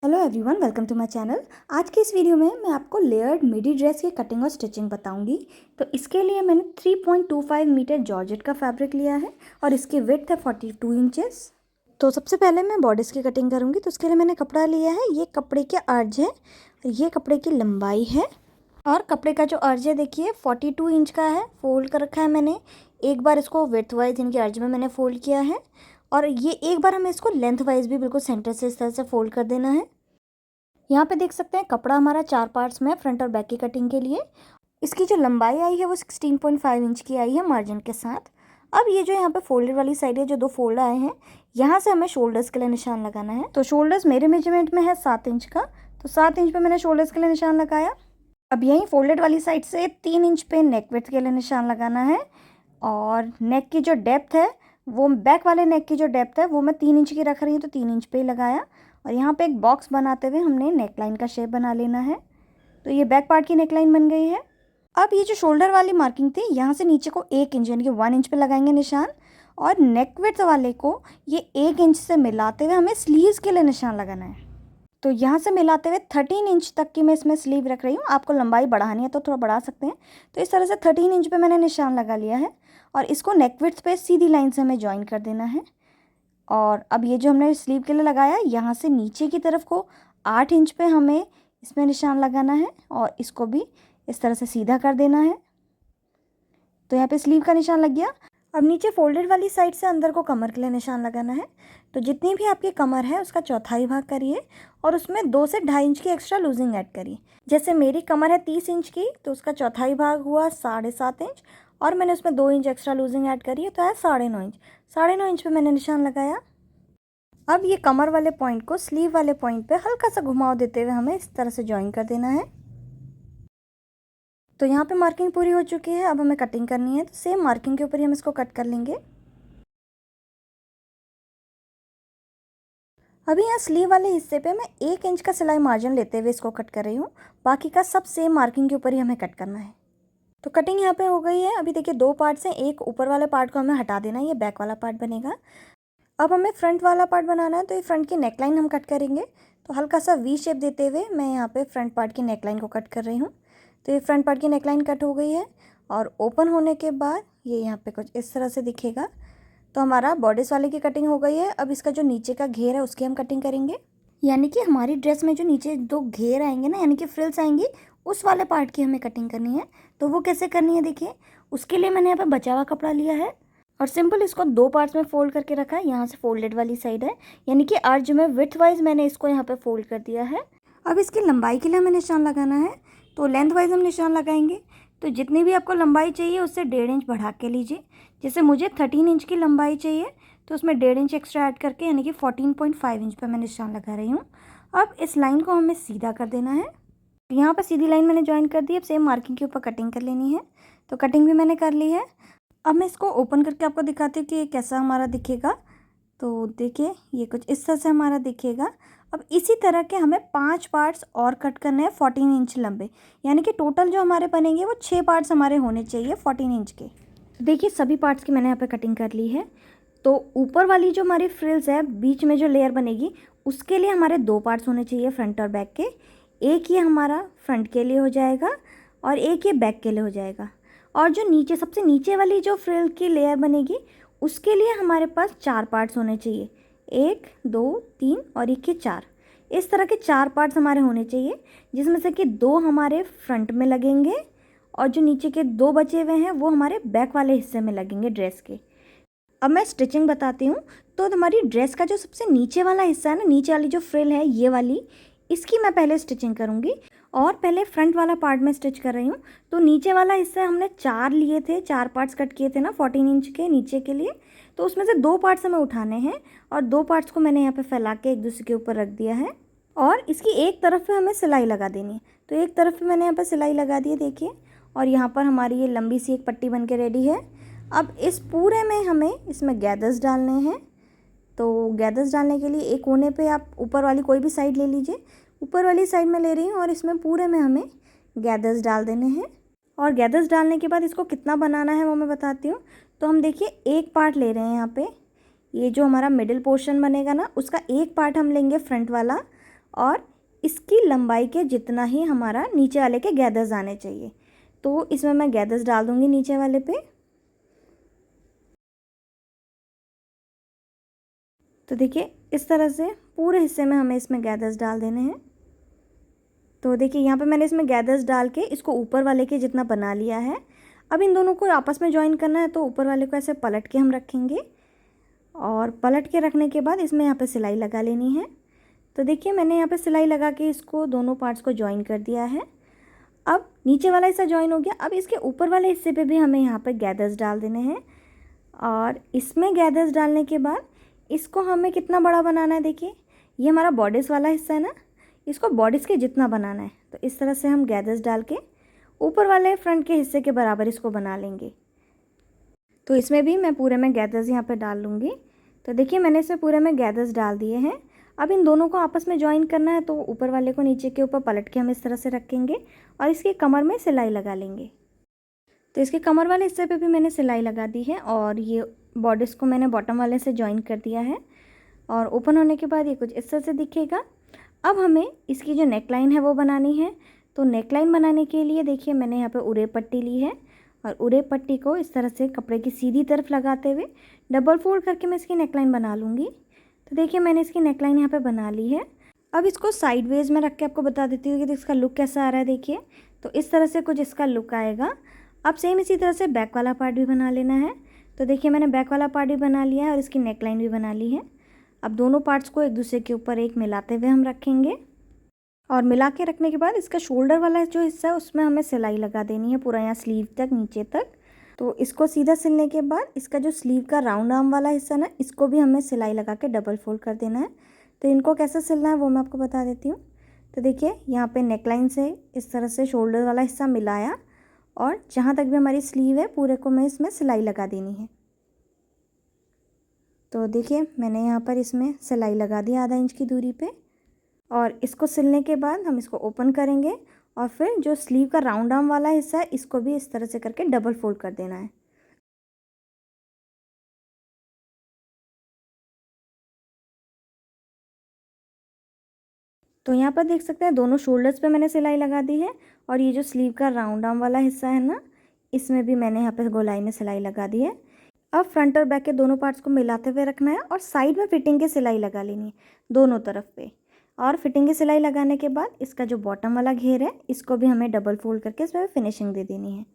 Hello everyone, welcome to my channel. आज की इस वीडियो में मैं आपको लेयर्ड मिडी ड्रेस की कटिंग और स्टिचिंग बताऊंगी। तो इसके लिए मैंने 3.25 मीटर जॉर्जेट का फैब्रिक लिया है और इसकी विड्थ है 42 इंचेस। तो सबसे पहले मैं बॉर्डर्स की कटिंग करूंगी। तो उसके लिए मैंने कपड़ा लिया है, ये कपड़े के अर्ज है, ये कपड़े की लंबाई है और कपड़े का जो अर्ज है देखिए 42 इंच का है। फोल्ड कर रखा है मैंने, एक बार इसको विड्थ वाइज इनके अर्ज में मैंने फोल्ड किया है और ये एक बार हमें इसको लेंथ वाइज भी बिल्कुल सेंटर से इस तरह से फोल्ड कर देना है। यहाँ पे देख सकते हैं कपड़ा हमारा 4 पार्ट्स में है फ्रंट और बैक की कटिंग के लिए। इसकी जो लंबाई आई है वो 16.5 इंच की आई है मार्जिन के साथ। अब ये जो यहाँ पे फोल्डेड वाली साइड है, जो 2 फोल्ड आए हैं, यहाँ से हमें शोल्डर्स के लिए निशान लगाना है। तो शोल्डर्स मेरे मेजरमेंट में है 7 इंच का, तो 7 इंच पे मैंने शोल्डर्स के लिए निशान लगाया। अब यहीं फोल्डेड वाली साइड से 3 इंच पे नेक विड्थ के लिए निशान लगाना है और नेक की जो डेप्थ है वो, बैक वाले नेक की जो डेप्थ है वो मैं 3 इंच की रख रही हूँ, तो 3 इंच पे ही लगाया। और यहाँ पे एक बॉक्स बनाते हुए हमने नेकलाइन का शेप बना लेना है। तो ये बैक पार्ट की नेकलाइन बन गई है। अब ये जो शोल्डर वाली मार्किंग थी, यहाँ से नीचे को 1 इंच यानी कि 1 इंच पे लगाएंगे निशान और नेक विड्थ वाले को ये 1 इंच से मिलाते हुए हमें स्लीव्स के लिए निशान लगाना है। तो यहाँ से मिलाते हुए 13 इंच तक की मैं इसमें स्लीव रख रही हूँ। आपको लंबाई बढ़ानी है तो थोड़ा बढ़ा सकते हैं। तो इस तरह से 13 इंच पे मैंने निशान लगा लिया है और इसको नेक विड्थ पे सीधी लाइन से हमें ज्वाइन कर देना है। और अब ये जो हमने स्लीव के लिए लगाया, यहाँ से नीचे की तरफ को 8 इंच पे हमें इसमें निशान लगाना है और इसको भी इस तरह से सीधा कर देना है। तो यहाँ पे स्लीव का निशान लग गया। अब नीचे फोल्डेड वाली साइड से अंदर को कमर के लिए निशान लगाना है। तो जितनी भी आपकी कमर है उसका चौथाई भाग करिए और उसमें 2 से 2.5 इंच की एक्स्ट्रा लूजिंग ऐड करिए। जैसे मेरी कमर है 30 इंच की, तो उसका चौथाई भाग हुआ 7.5 इंच और मैंने उसमें 2 इंच एक्स्ट्रा लूजिंग ऐड करी है, तो है 9.5 इंच। 9.5 इंच पे मैंने निशान लगाया। अब ये कमर वाले पॉइंट को स्लीव वाले पॉइंट पे हल्का सा घुमाव देते हुए हमें इस तरह से ज्वाइन कर देना है। तो यहाँ पे मार्किंग पूरी हो चुकी है। अब हमें कटिंग करनी है, तो सेम मार्किंग के ऊपर ही हम इसको कट कर लेंगे। अभी यहाँ स्लीव वाले हिस्से पे मैं 1 इंच का सिलाई मार्जिन लेते हुए इसको कट कर रही हूँ। बाकी का सब सेम मार्किंग के ऊपर ही हमें कट करना है। तो कटिंग यहाँ पे हो गई है। अभी देखिए 2 पार्ट्स हैं, एक ऊपर वाले पार्ट को हमें हटा देना है, ये बैक वाला पार्ट बनेगा। अब हमें फ्रंट वाला पार्ट बनाना है, तो ये फ्रंट की नेकलाइन हम कट करेंगे। तो हल्का सा वी शेप देते हुए मैं यहाँ पे फ्रंट पार्ट की नेकलाइन को कट कर रही हूँ। तो ये फ्रंट पार्ट की नेकलाइन कट हो गई है और ओपन होने के बाद ये यहाँ पे कुछ इस तरह से दिखेगा। तो हमारा बॉर्डर्स वाले की कटिंग हो गई है। अब इसका जो नीचे का घेर है उसकी हम कटिंग करेंगे, यानी कि हमारी ड्रेस में जो नीचे 2 घेर आएंगे ना, यानी कि फ्रिल्स आएंगी, उस वाले पार्ट की हमें कटिंग करनी है। तो वो कैसे करनी है देखिए। उसके लिए मैंने यहाँ पे बचा हुआ कपड़ा लिया है और सिंपल इसको 2 पार्ट्स में फोल्ड करके रखा है। यहाँ से फोल्डेड वाली साइड है, यानी कि अर्ज में विड्थ वाइज मैंने इसको यहाँ पे फोल्ड कर दिया है। अब इसकी लंबाई के लिए हमें निशान लगाना है, तो लेंथ वाइज हम निशान लगाएंगे। तो जितनी भी आपको लंबाई चाहिए उससे 1.5 इंच बढ़ा के लीजिए। जैसे मुझे 13 इंच की लंबाई चाहिए, तो उसमें 1.5 इंच एक्स्ट्रा ऐड करके यानी कि 14.5 इंच पर मैं निशान लगा रही हूँ। अब इस लाइन को हमें सीधा कर देना है। यहाँ पर सीधी लाइन मैंने ज्वाइन कर दी। अब सेम मार्किंग के ऊपर कटिंग कर लेनी है। तो कटिंग भी मैंने कर ली है। अब मैं इसको ओपन करके आपको दिखाती हूँ कि ये कैसा हमारा दिखेगा। तो देखिए ये कुछ इस तरह से हमारा दिखेगा। अब इसी तरह के हमें 5 पार्ट्स और कट करने हैं 14 इंच लंबे, यानी कि टोटल जो हमारे बनेंगे वो 6 पार्ट्स हमारे होने चाहिए 14 इंच के। देखिए सभी पार्ट्स की मैंने यहाँ पे कटिंग कर ली है। तो ऊपर वाली जो हमारी फ्रिल्स है, बीच में जो लेयर बनेगी, उसके लिए हमारे 2 पार्ट्स होने चाहिए फ्रंट और बैक के। एक ये हमारा फ्रंट के लिए हो जाएगा और एक ये बैक के लिए हो जाएगा। और जो नीचे सबसे नीचे वाली जो फ्रिल की लेयर बनेगी, उसके लिए हमारे पास 4 पार्ट्स होने चाहिए, 1 2 3 और 1 के 4। इस तरह के 4 पार्ट्स हमारे होने चाहिए, जिसमें से कि 2 हमारे फ्रंट में लगेंगे और जो नीचे के 2 बचे हुए हैं वो हमारे बैक वाले हिस्से में लगेंगे ड्रेस के। अब मैं स्टिचिंग बताती हूँ। तो हमारी ड्रेस का जो सबसे नीचे वाला हिस्सा है ना, नीचे वाली जो फ्रिल है ये वाली, इसकी मैं पहले स्टिचिंग करूँगी और पहले फ्रंट वाला पार्ट में स्टिच कर रही हूँ। तो नीचे वाला हिस्सा हमने 4 लिए थे, 4 पार्ट्स कट किए थे ना 14 इंच के नीचे के लिए। तो उसमें से 2 पार्ट्स हमें उठाने हैं और 2 पार्ट्स को मैंने यहाँ पे फैला के एक दूसरे के ऊपर रख दिया है और इसकी एक तरफ पे हमें सिलाई लगा देनी है। तो एक तरफ पे मैंने यहाँ पर सिलाई लगा दी है देखिए, और यहाँ पर हमारी ये लंबी सी एक पट्टी बन के रेडी है। अब इस पूरे में हमें इसमें गैदर्स डालने हैं। तो गैदर्स डालने के लिए एक कोने पे आप ऊपर वाली कोई भी साइड ले लीजिए। ऊपर वाली साइड में ले रही हूँ और इसमें पूरे में हमें गैदर्स डाल देने हैं। और गैदर्स डालने के बाद इसको कितना बनाना है वो मैं बताती हूँ। तो हम देखिए एक पार्ट ले रहे हैं यहाँ पे, ये जो हमारा मिडिल पोर्शन बनेगा ना, उसका एक पार्ट हम लेंगे फ्रंट वाला और इसकी लंबाई के जितना ही हमारा नीचे वाले के गैदर्स आने चाहिए। तो इसमें मैं गैदर्स डाल दूँगी नीचे वाले पे। तो देखिए इस तरह से पूरे हिस्से में हमें इसमें गैदर्स डाल देने हैं। तो देखिए यहाँ पे मैंने इसमें गैदर्स डाल के इसको ऊपर वाले के जितना बना लिया है। अब इन दोनों को आपस में जॉइन करना है, तो ऊपर वाले को ऐसे पलट के हम रखेंगे और पलट के रखने के बाद इसमें यहाँ पे सिलाई लगा लेनी है। तो देखिए मैंने यहाँ पे सिलाई लगा के इसको दोनों पार्ट्स को जॉइन कर दिया है। अब नीचे वाला हिस्सा जॉइन हो गया। अब इसके ऊपर वाले हिस्से पे भी हमें यहाँ पे गैदर्स डाल देने हैं और इसमें गैदर्स डालने के बाद इसको हमें कितना बड़ा बनाना है। देखिए ये हमारा बॉडीज़ वाला हिस्सा है ना, इसको बॉडीज़ के जितना बनाना है। तो इस तरह से हम गैदर्स डाल के ऊपर वाले फ्रंट के हिस्से के बराबर इसको बना लेंगे। तो इसमें भी मैं पूरे में गैदर्स यहाँ पे डाल लूँगी। तो देखिए मैंने इसमें पूरे में गैदर्स डाल दिए हैं। अब इन दोनों को आपस में जॉइन करना है, तो ऊपर वाले को नीचे के ऊपर पलट के हम इस तरह से रखेंगे और इसकी कमर में सिलाई लगा लेंगे। तो इसके कमर वाले हिस्से पे भी मैंने सिलाई लगा दी है और ये बॉडीज़ को मैंने बॉटम वाले से जॉइन कर दिया है और ओपन होने के बाद ये कुछ इस तरह से दिखेगा। अब हमें इसकी जो नेकलाइन है वो बनानी है। तो नेकलाइन बनाने के लिए देखिए मैंने यहाँ पे उरे पट्टी ली है और उरे पट्टी को इस तरह से कपड़े की सीधी तरफ लगाते हुए डबल फोल्ड करके मैं इसकी नेकलाइन बना लूँगी। तो देखिए मैंने इसकी नेकलाइन यहाँ पे बना ली है। अब इसको साइडवेज में रख के आपको बता देती हूँ कि इसका लुक कैसा आ रहा है। देखिए तो इस तरह से कुछ इसका लुक आएगा। अब सेम इसी तरह से बैक वाला पार्ट भी बना लेना है। तो देखिए मैंने बैक वाला पार्ट भी बना लिया है और इसकी नेकलाइन भी बना ली है। अब दोनों पार्ट्स को एक दूसरे के ऊपर एक मिलाते हुए हम रखेंगे और मिला के रखने के बाद इसका शोल्डर वाला जो हिस्सा है उसमें हमें सिलाई लगा देनी है पूरा यहाँ स्लीव तक नीचे तक। तो इसको सीधा सिलने के बाद इसका जो स्लीव का राउंड आर्म वाला हिस्सा ना, इसको भी हमें सिलाई लगा के डबल फोल्ड कर देना है। तो इनको कैसे सिलना है वो मैं आपको बता देती हूँ। तो देखिए यहाँ पे नेकलाइन से इस तरह से शोल्डर वाला हिस्सा मिलाया और जहाँ तक भी हमारी स्लीव है पूरे को मैं इसमें सिलाई लगा देनी है। तो देखिए मैंने यहाँ पर इसमें सिलाई लगा दी आधा इंच की दूरी पे और इसको सिलने के बाद हम इसको ओपन करेंगे और फिर जो स्लीव का राउंड आर्म वाला हिस्सा है इसको भी इस तरह से करके डबल फोल्ड कर देना है। तो यहाँ पर देख सकते हैं दोनों शोल्डर्स पे मैंने सिलाई लगा दी है और ये जो स्लीव का राउंड आर्म वाला हिस्सा है ना, इसमें भी मैंने यहाँ पे गोलाई में सिलाई लगा दी है। अब फ्रंट और बैक के दोनों पार्ट्स को मिलाते हुए रखना है और साइड में फिटिंग की सिलाई लगा लेनी है दोनों तरफ पे। और फिटिंग की सिलाई लगाने के बाद इसका जो बॉटम वाला घेर है इसको भी हमें डबल फोल्ड करके इसमें फिनिशिंग दे देनी है।